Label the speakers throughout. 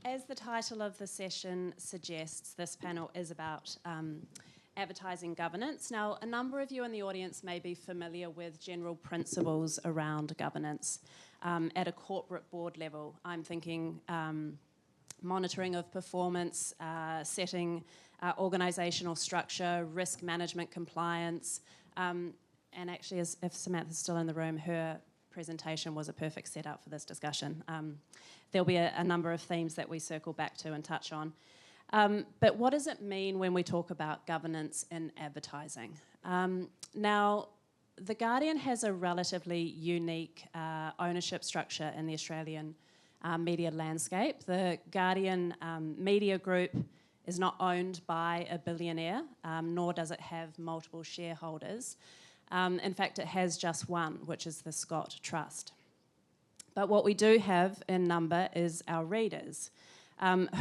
Speaker 1: As the title of the session suggests, this panel is about advertising governance. Now, a number of you in the audience may be familiar with general principles around governance at a corporate board level. I'm thinking monitoring of performance, setting organisational structure, risk management, compliance, and actually, if Samantha's still in the room, her presentation was a perfect setup for this discussion. There'll be a number of themes that we circle back to and touch on. But what does it mean when we talk about governance in advertising? Now, The Guardian has a relatively unique ownership structure in the Australian media landscape. The Guardian media group is not owned by a billionaire, nor does it have multiple shareholders. In fact, it has just one, which is the Scott Trust. But what we do have in number is our readers,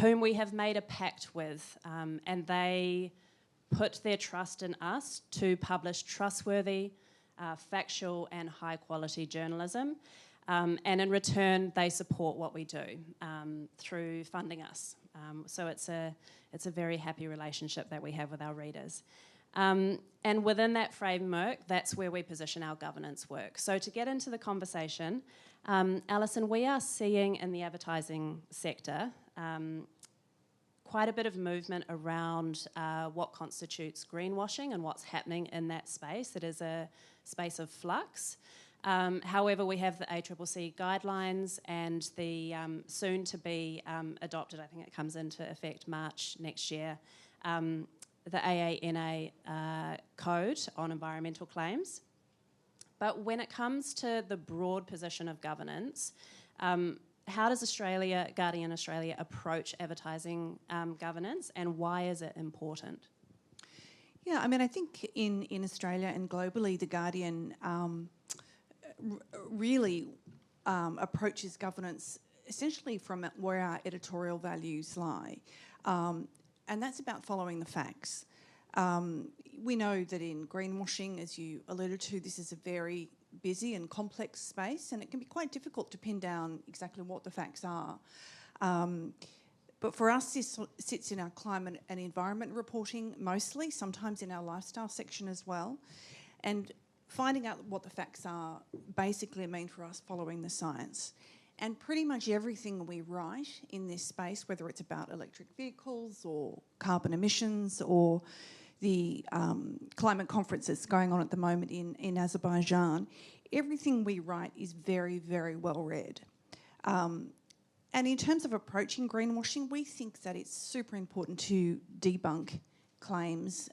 Speaker 1: whom we have made a pact with, and they put their trust in us to publish trustworthy, factual and high-quality journalism. And in return, they support what we do through funding us. So it's a very happy relationship that we have with our readers. And within that framework, that's where we position our governance work. So to get into the conversation, Alison, we are seeing in the advertising sector quite a bit of movement around what constitutes greenwashing and what's happening in that space. It is a space of flux. However, we have the ACCC guidelines and the soon-to-be adopted, I think it comes into effect March next year, the AANA code on environmental claims. But when it comes to the broad position of governance, how does Guardian Australia approach advertising governance, and why is it important?
Speaker 2: Yeah, I mean, I think in Australia and globally, The Guardian really approaches governance essentially from where our editorial values lie. And that's about following the facts. We know that in greenwashing, as you alluded to, this is a very busy and complex space, and it can be quite difficult to pin down exactly what the facts are. But for us, this sits in our climate and environment reporting mostly, sometimes in our lifestyle section as well. And finding out what the facts are basically mean for us following the science. And pretty much everything we write in this space, whether it's about electric vehicles or carbon emissions or the climate conference that's going on at the moment in Azerbaijan, everything we write is very, very well read. And in terms of approaching greenwashing, we think that it's super important to debunk claims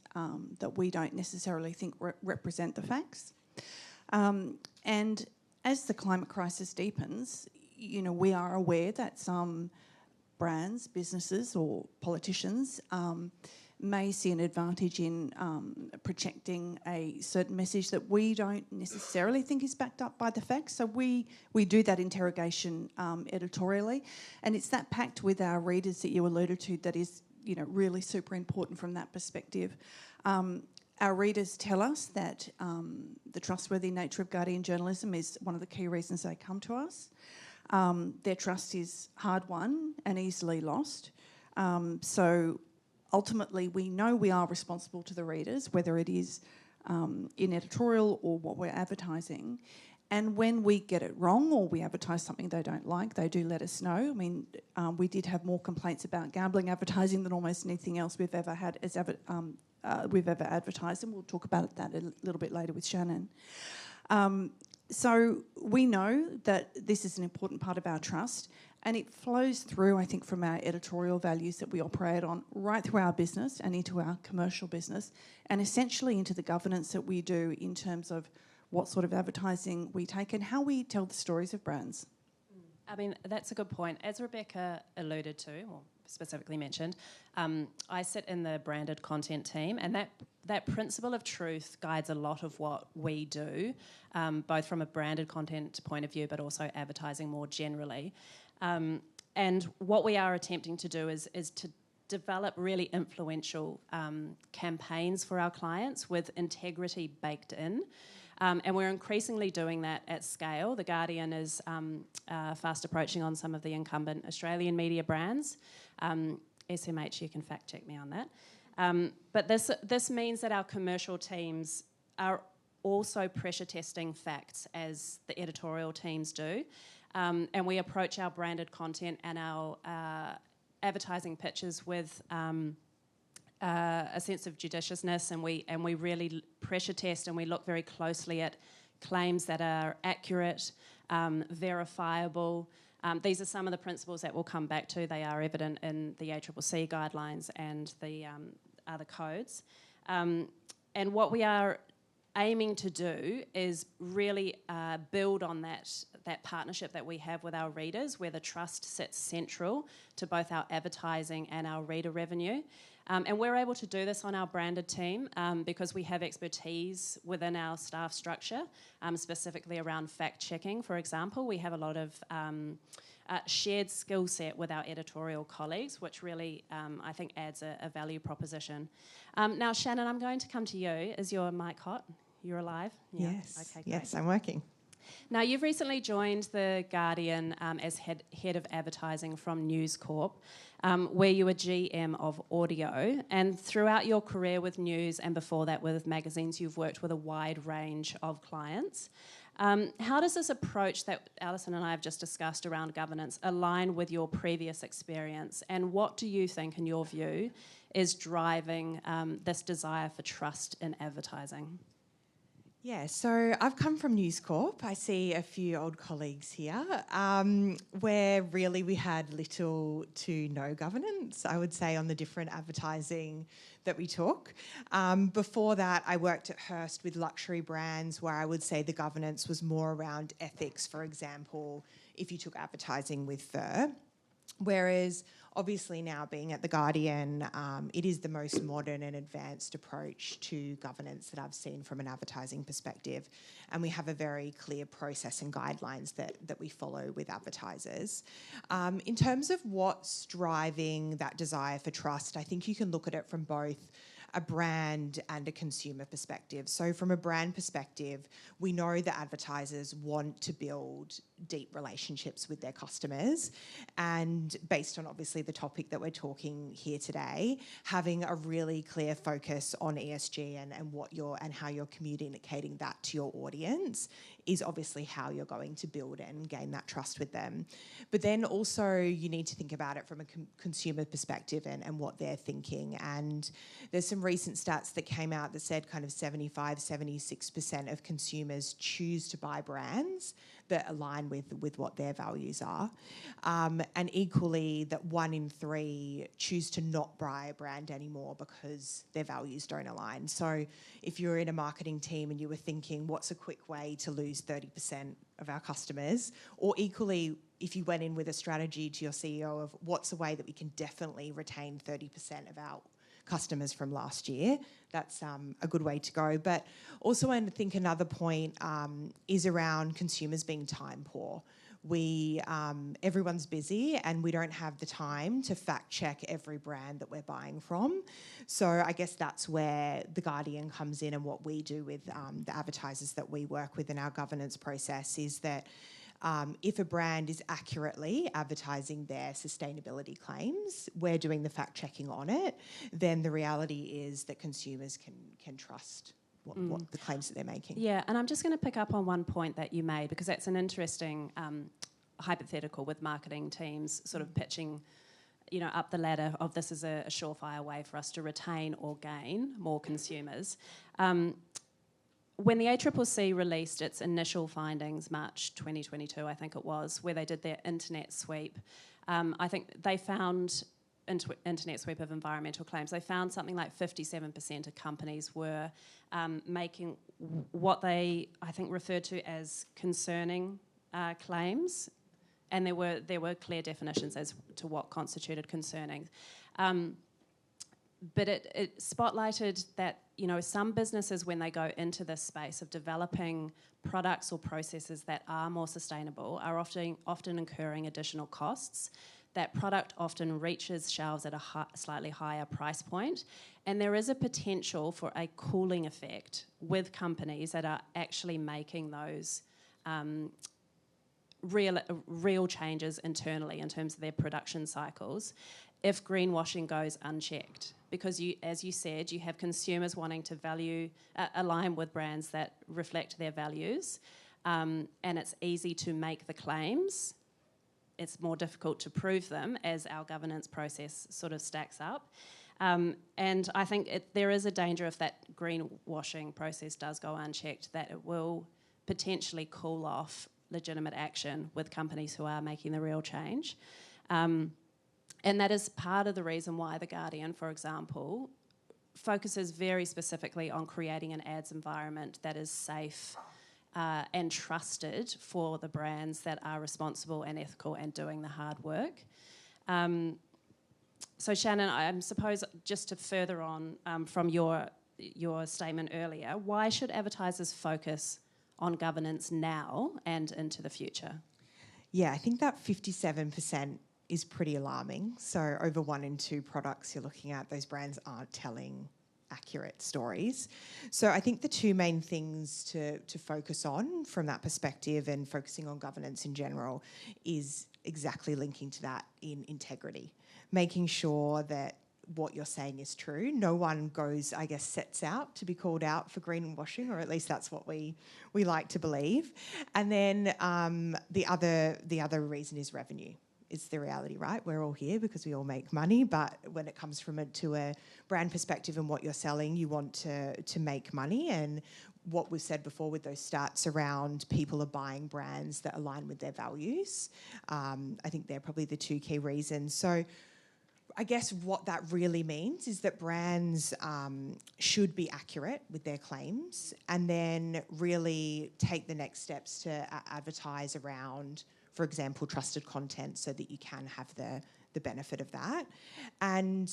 Speaker 2: that we don't necessarily think represent the facts. And as the climate crisis deepens, you know, we are aware that some brands, businesses or politicians may see an advantage in projecting a certain message that we don't necessarily think is backed up by the facts. So we do that interrogation editorially, and it's that pact with our readers that you alluded to that is, you know, really super important from that perspective. Our readers tell us that the trustworthy nature of Guardian journalism is one of the key reasons they come to us. Their trust is hard won and easily lost. So ultimately, we know we are responsible to the readers, whether it is in editorial or what we're advertising. And when we get it wrong or we advertise something they don't like, they do let us know. I mean, we did have more complaints about gambling advertising than almost anything else we've ever had we've ever advertised, and we'll talk about that a little bit later with Shannon. So we know that this is an important part of our trust, and it flows through, I think, from our editorial values that we operate on right through our business and into our commercial business, and essentially into the governance that we do in terms of what sort of advertising we take and how we tell the stories of brands.
Speaker 1: I mean, that's a good point. As Rebecca alluded to, or specifically mentioned, I sit in the branded content team, and that principle of truth guides a lot of what we do, both from a branded content point of view, but also advertising more generally. And what we are attempting to do is to develop really influential campaigns for our clients with integrity baked in. And we're increasingly doing that at scale. The Guardian is fast approaching on some of the incumbent Australian media brands. SMH, you can fact check me on that. But this means that our commercial teams are also pressure testing facts as the editorial teams do. And we approach our branded content and our advertising pitches with a sense of judiciousness, and we really pressure test, and we look very closely at claims that are accurate, verifiable. These are some of the principles that we'll come back to. They are evident in the ACCC guidelines and the other codes. And what we are aiming to do is really build on that partnership that we have with our readers, where the trust sits central to both our advertising and our reader revenue. And we're able to do this on our branded team because we have expertise within our staff structure, specifically around fact-checking, for example. We have a lot of shared skill set with our editorial colleagues, which really, I think, adds a value proposition. Now, Shannon, I'm going to come to you. Is your mic hot? You're alive?
Speaker 3: Yeah. Yes.
Speaker 1: Okay, great.
Speaker 3: Yes, I'm working.
Speaker 1: Now, you've recently joined The Guardian as head of advertising from News Corp, where you were GM of audio. And throughout your career with News and before that with magazines, you've worked with a wide range of clients. How does this approach that Alison and I have just discussed around governance align with your previous experience? And what do you think, in your view, is driving this desire for trust in advertising?
Speaker 3: Yeah, so I've come from News Corp. I see a few old colleagues here, where really we had little to no governance, I would say, on the different advertising that we took. Before that, I worked at Hearst with luxury brands, where I would say the governance was more around ethics, for example, if you took advertising with fur. Whereas obviously now being at The Guardian, it is the most modern and advanced approach to governance that I've seen from an advertising perspective. And we have a very clear process and guidelines that we follow with advertisers. In terms of what's driving that desire for trust, I think you can look at it from both a brand and a consumer perspective. So from a brand perspective, we know that advertisers want to build deep relationships with their customers, and based on obviously the topic that we're talking here today, having a really clear focus on ESG and how you're communicating that to your audience is obviously how you're going to build and gain that trust with them. But then also you need to think about it from a consumer perspective and what they're thinking. And there's some recent stats that came out that said kind of 76% of consumers choose to buy brands that align with what their values are. And equally that 1 in 3 choose to not buy a brand anymore because their values don't align. So if you're in a marketing team and you were thinking, what's a quick way to lose 30% of our customers? Or equally, if you went in with a strategy to your CEO of what's a way that we can definitely retain 30% of our customers from last year, that's a good way to go. But also I think another point is around consumers being time poor. Everyone's busy and we don't have the time to fact check every brand that we're buying from. So I guess that's where The Guardian comes in, and what we do with the advertisers that we work with in our governance process is that if a brand is accurately advertising their sustainability claims, we're doing the fact checking on it, then the reality is that consumers can trust what the claims that they're making.
Speaker 1: Yeah, and I'm just going to pick up on one point that you made, because that's an interesting hypothetical with marketing teams sort of pitching, up the ladder of this is a surefire way for us to retain or gain more consumers. When the ACCC released its initial findings, March 2022, I think it was, where they did their internet sweep, I think they found internet sweep of environmental claims. They found something like 57% of companies were making what they, I think, referred to as concerning claims, and there were clear definitions as to what constituted concerning. But it spotlighted that, some businesses, when they go into this space of developing products or processes that are more sustainable, are often incurring additional costs that product often reaches shelves at a slightly higher price point, and there is a potential for a cooling effect with companies that are actually making those real changes internally in terms of their production cycles if greenwashing goes unchecked. Because as you said, you have consumers wanting to align with brands that reflect their values, and it's easy to make the claims. It's more difficult to prove them as our governance process sort of stacks up. And I think there is a danger if that greenwashing process does go unchecked that it will potentially cool off legitimate action with companies who are making the real change. And that is part of the reason why The Guardian, for example, focuses very specifically on creating an ads environment that is safe and trusted for the brands that are responsible and ethical and doing the hard work. So Shannon, I suppose just to further on from your statement earlier, why should advertisers focus on governance now and into the future?
Speaker 3: Yeah, I think that 57% is pretty alarming. So over 1 in 2 products you're looking at, those brands aren't telling accurate stories. So I think the 2 main things to focus on from that perspective and focusing on governance in general is exactly linking to that in integrity, making sure that what you're saying is true. No one sets out to be called out for greenwashing, or at least that's what we like to believe. And then the other reason is revenue. It's the reality, right? We're all here because we all make money, but when it comes to a brand perspective and what you're selling, you want to make money. And what we've said before with those stats around people are buying brands that align with their values, I think they're probably the 2 key reasons. So I guess what that really means is that brands should be accurate with their claims and then really take the next steps to advertise around, for example, trusted content so that you can have the benefit of that. And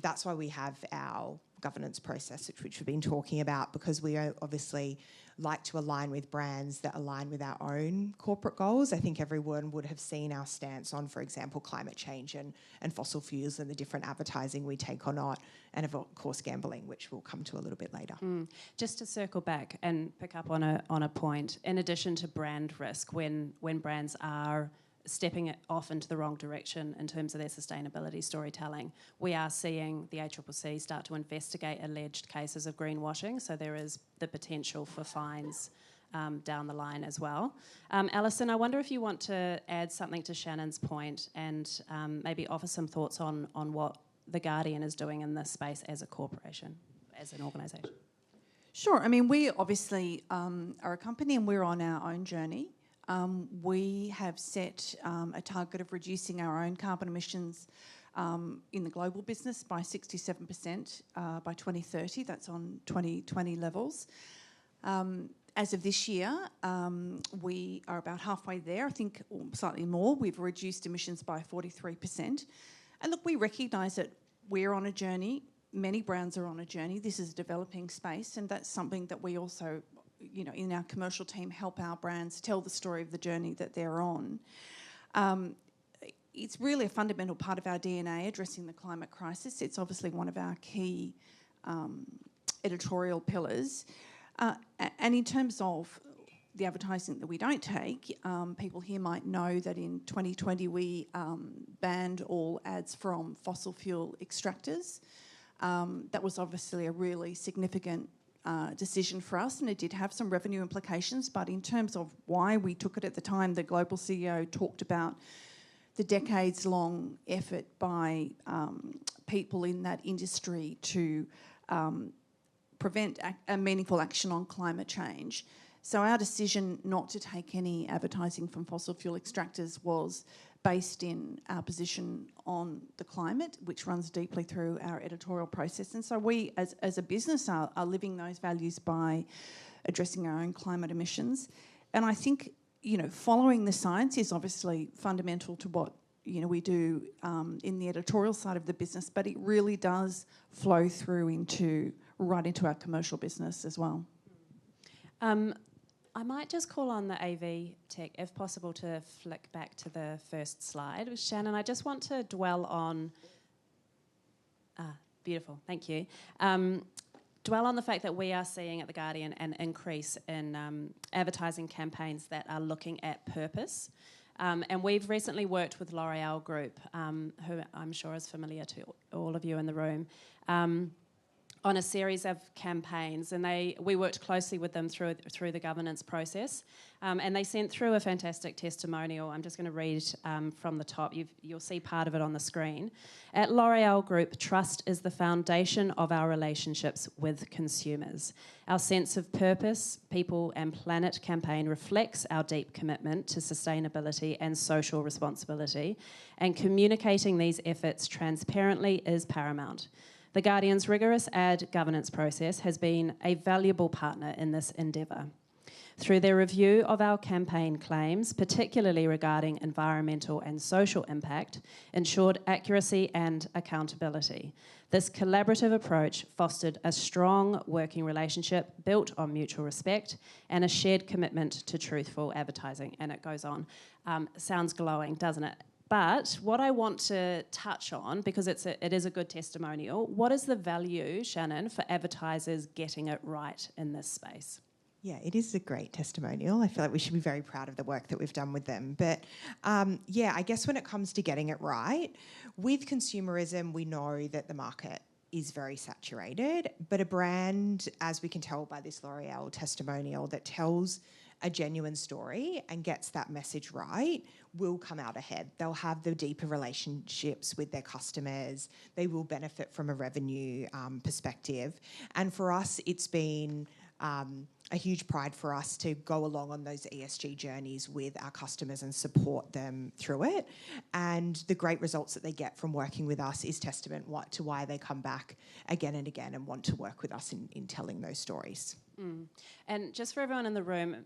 Speaker 3: that's why we have our governance process, which we've been talking about, because we obviously like to align with brands that align with our own corporate goals. I think everyone would have seen our stance on, for example, climate change and fossil fuels and the different advertising we take or not, and of course gambling, which we'll come to a little bit later.
Speaker 1: Just to circle back and pick up on a point, in addition to brand risk, when brands are stepping off into the wrong direction in terms of their sustainability storytelling, we are seeing the ACCC start to investigate alleged cases of greenwashing, so there is the potential for fines down the line as well. Alison, I wonder if you want to add something to Shannon's point and maybe offer some thoughts on what The Guardian is doing in this space as a corporation, as an organisation.
Speaker 2: Sure. I mean, we obviously are a company and we're on our own journey. We have set a target of reducing our own carbon emissions in the global business by 67% by 2030. That's on 2020 levels. As of this year, we are about halfway there, I think, or slightly more. We've reduced emissions by 43%. And look, we recognise that we're on a journey. Many brands are on a journey. This is a developing space, and that's something that we also, in our commercial team, help our brands tell the story of the journey that they're on. It's really a fundamental part of our DNA, addressing the climate crisis. It's obviously one of our key editorial pillars. And in terms of the advertising that we don't take, people here might know that in 2020 we banned all ads from fossil fuel extractors. That was obviously a really significant decision for us, and it did have some revenue implications, but in terms of why we took it at the time, the global CEO talked about the decades-long effort by people in that industry to prevent a meaningful action on climate change. So our decision not to take any advertising from fossil fuel extractors was based in our position on the climate, which runs deeply through our editorial process. And so we, as a business, are living those values by addressing our own climate emissions. And I think, following the science is obviously fundamental to what, we do in the editorial side of the business, but it really does flow through right into our commercial business as well.
Speaker 1: I might just call on the AV tech, if possible, to flick back to the first slide. Shannon, I just want to dwell on... beautiful, thank you. Dwell on the fact that we are seeing at The Guardian an increase in advertising campaigns that are looking at purpose. And we've recently worked with L'Oreal Group, who I'm sure is familiar to all of you in the room, on a series of campaigns, and we worked closely with them through the governance process, and they sent through a fantastic testimonial. I'm just going to read from the top. You'll see part of it on the screen. At L'Oreal Group, trust is the foundation of our relationships with consumers. Our sense of purpose, people and planet campaign reflects our deep commitment to sustainability and social responsibility, and communicating these efforts transparently is paramount. The Guardian's rigorous ad governance process has been a valuable partner in this endeavour. Through their review of our campaign claims, particularly regarding environmental and social impact, ensured accuracy and accountability. This collaborative approach fostered a strong working relationship built on mutual respect and a shared commitment to truthful advertising. And it goes on. Sounds glowing, doesn't it? But what I want to touch on, because it is a good testimonial, what is the value, Shannon, for advertisers getting it right in this space?
Speaker 3: Yeah, it is a great testimonial. I feel like we should be very proud of the work that we've done with them. But I guess when it comes to getting it right, with consumerism, we know that the market is very saturated, but a brand, as we can tell by this L'Oreal testimonial, that tells a genuine story and gets that message right will come out ahead. They'll have the deeper relationships with their customers. They will benefit from a revenue perspective. And for us, it's been a huge pride for us to go along on those ESG journeys with our customers and support them through it. And the great results that they get from working with us is testament to why they come back again and again and want to work with us in telling those stories.
Speaker 1: And just for everyone in the room,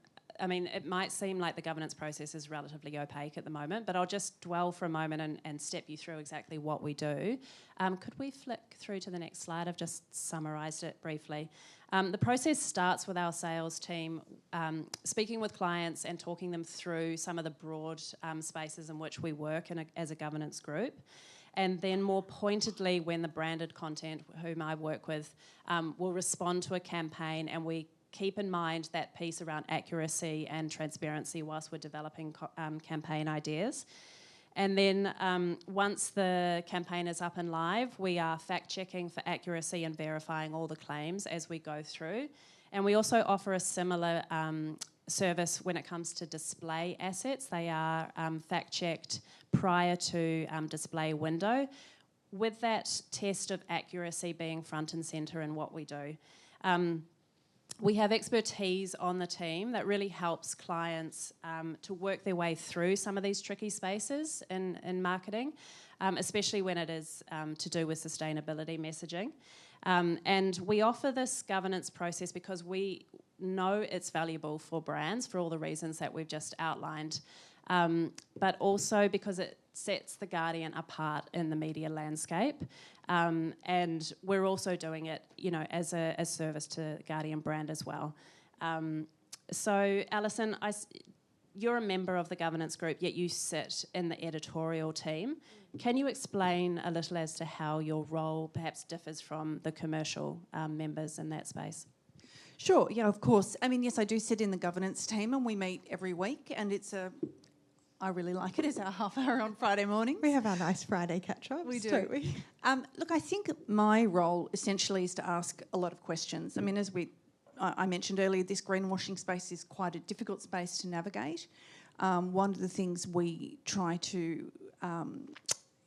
Speaker 1: I mean, it might seem like the governance process is relatively opaque at the moment, but I'll just dwell for a moment and step you through exactly what we do. Could we flick through to the next slide? I've just summarised it briefly. The process starts with our sales team speaking with clients and talking them through some of the broad spaces in which we work as a governance group. And then more pointedly, when the branded content, whom I work with, will respond to a campaign, and we keep in mind that piece around accuracy and transparency whilst we're developing campaign ideas. And then once the campaign is up and live, we are fact-checking for accuracy and verifying all the claims as we go through. And we also offer a similar service when it comes to display assets. They are fact-checked prior to display window, with that test of accuracy being front and centre in what we do. We have expertise on the team that really helps clients to work their way through some of these tricky spaces in marketing, especially when it is to do with sustainability messaging. And we offer this governance process because we know it's valuable for brands for all the reasons that we've just outlined, but also because it sets The Guardian apart in the media landscape. And we're also doing it, as a service to the Guardian brand as well. So, Alison, you're a member of the governance group, yet you sit in the editorial team. Can you explain a little as to how your role perhaps differs from the commercial members in that space?
Speaker 2: Sure, yeah, of course. I mean, yes, I do sit in the governance team, and we meet every week, and I really like it. It's our half hour on Friday morning.
Speaker 3: We have our nice Friday catch-ups,
Speaker 2: we do.
Speaker 3: Don't we?
Speaker 2: Look, I think my role essentially is to ask a lot of questions. I mean, as I mentioned earlier, this greenwashing space is quite a difficult space to navigate. One of the things we try to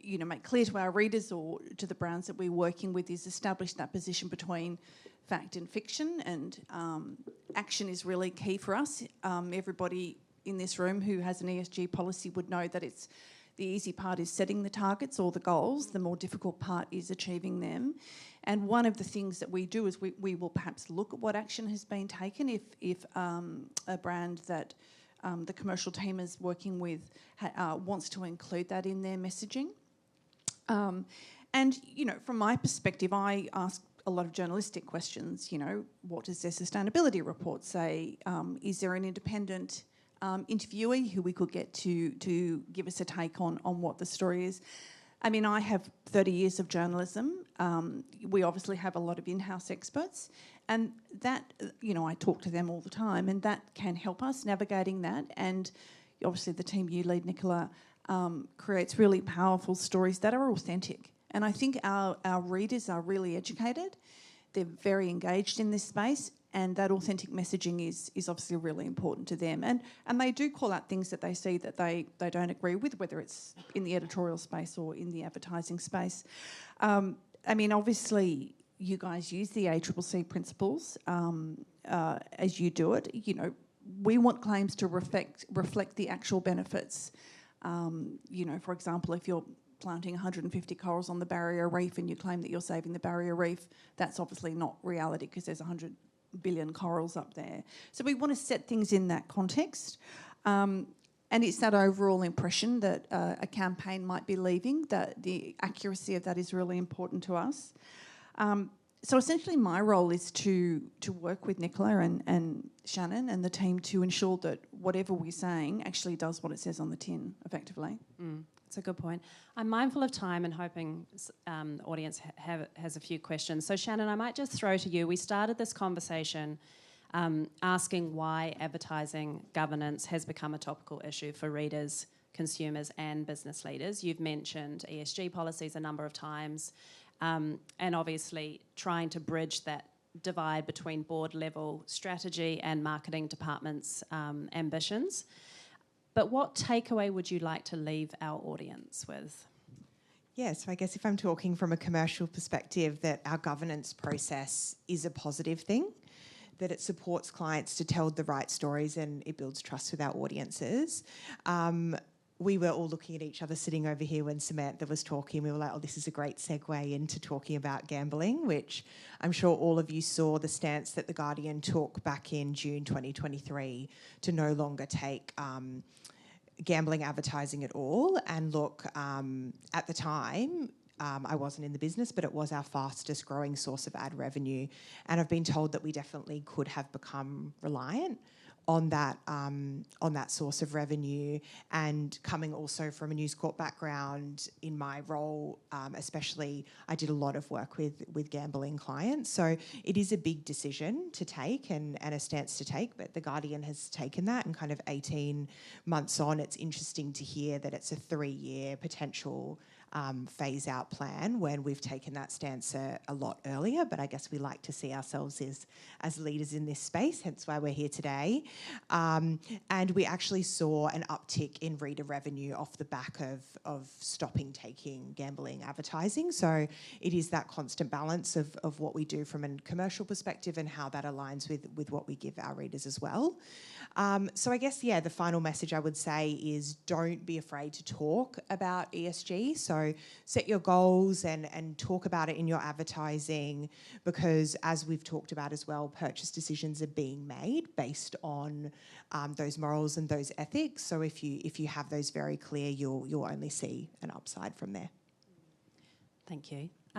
Speaker 2: make clear to our readers or to the brands that we're working with is establish that position between fact and fiction, and action is really key for us. Everybody in this room who has an ESG policy would know that the easy part is setting the targets or the goals. The more difficult part is achieving them. And one of the things that we do is we will perhaps look at what action has been taken if a brand that the commercial team is working with wants to include that in their messaging. And from my perspective, I ask a lot of journalistic questions. You know, what does their sustainability report say? Is there an independent interviewee who we could get to give us a take on what the story is? I mean, I have 30 years of journalism. We obviously have a lot of in-house experts, and that, you know, I talk to them all the time, and that can help us navigating that. And obviously the team you lead, Nicola, creates really powerful stories that are authentic. And I think our readers are really educated. They're very engaged in this space, and that authentic messaging is obviously really important to them. And they do call out things that they see that they don't agree with, whether it's in the editorial space or in the advertising space. I mean, obviously, you guys use the ACCC principles as you do it. You know, we want claims to reflect the actual benefits. You know, for example, if you're planting 150 corals on the barrier reef and you claim that you're saving the barrier reef, that's obviously not reality because there's 100 billion corals up there. So we want to set things in that context. And it's that overall impression that a campaign might be leaving, that the accuracy of that is really important to us. So essentially my role is to work with Nicola and Shannon and the team to ensure that whatever we're saying actually does what it says on the tin, effectively.
Speaker 1: That's a good point. I'm mindful of time and hoping the audience has a few questions. So Shannon, I might just throw to you. We started this conversation asking why advertising governance has become a topical issue for readers, consumers and business leaders. You've mentioned ESG policies a number of times. And obviously trying to bridge that divide between board level strategy and marketing departments' ambitions. But what takeaway would you like to leave our audience with?
Speaker 3: Yeah, so I guess if I'm talking from a commercial perspective, that our governance process is a positive thing, that it supports clients to tell the right stories and it builds trust with our audiences. We were all looking at each other sitting over here when Samantha was talking. We were like, oh, this is a great segue into talking about gambling, which I'm sure all of you saw the stance that The Guardian took back in June 2023 to no longer take gambling advertising at all. And look, at the time, I wasn't in the business, but it was our fastest growing source of ad revenue. And I've been told that we definitely could have become reliant on that source of revenue. And coming also from a News Corp background, in my role especially, I did a lot of work with gambling clients. So it is a big decision to take and a stance to take, but The Guardian has taken that, and kind of 18 months on, it's interesting to hear that it's a 3-year potential phase-out plan when we've taken that stance a lot earlier. But I guess we like to see ourselves as leaders in this space, hence why we're here today. And we actually saw an uptick in reader revenue off the back of stopping taking gambling advertising. So it is that constant balance of what we do from a commercial perspective and how that aligns with what we give our readers as well. So I guess, yeah, the final message I would say is don't be afraid to talk about ESG. So set your goals and talk about it in your advertising, because as we've talked about as well, purchase decisions are being made based on those morals and those ethics. So if you have those very clear, you'll only see an upside from there.
Speaker 1: Thank you.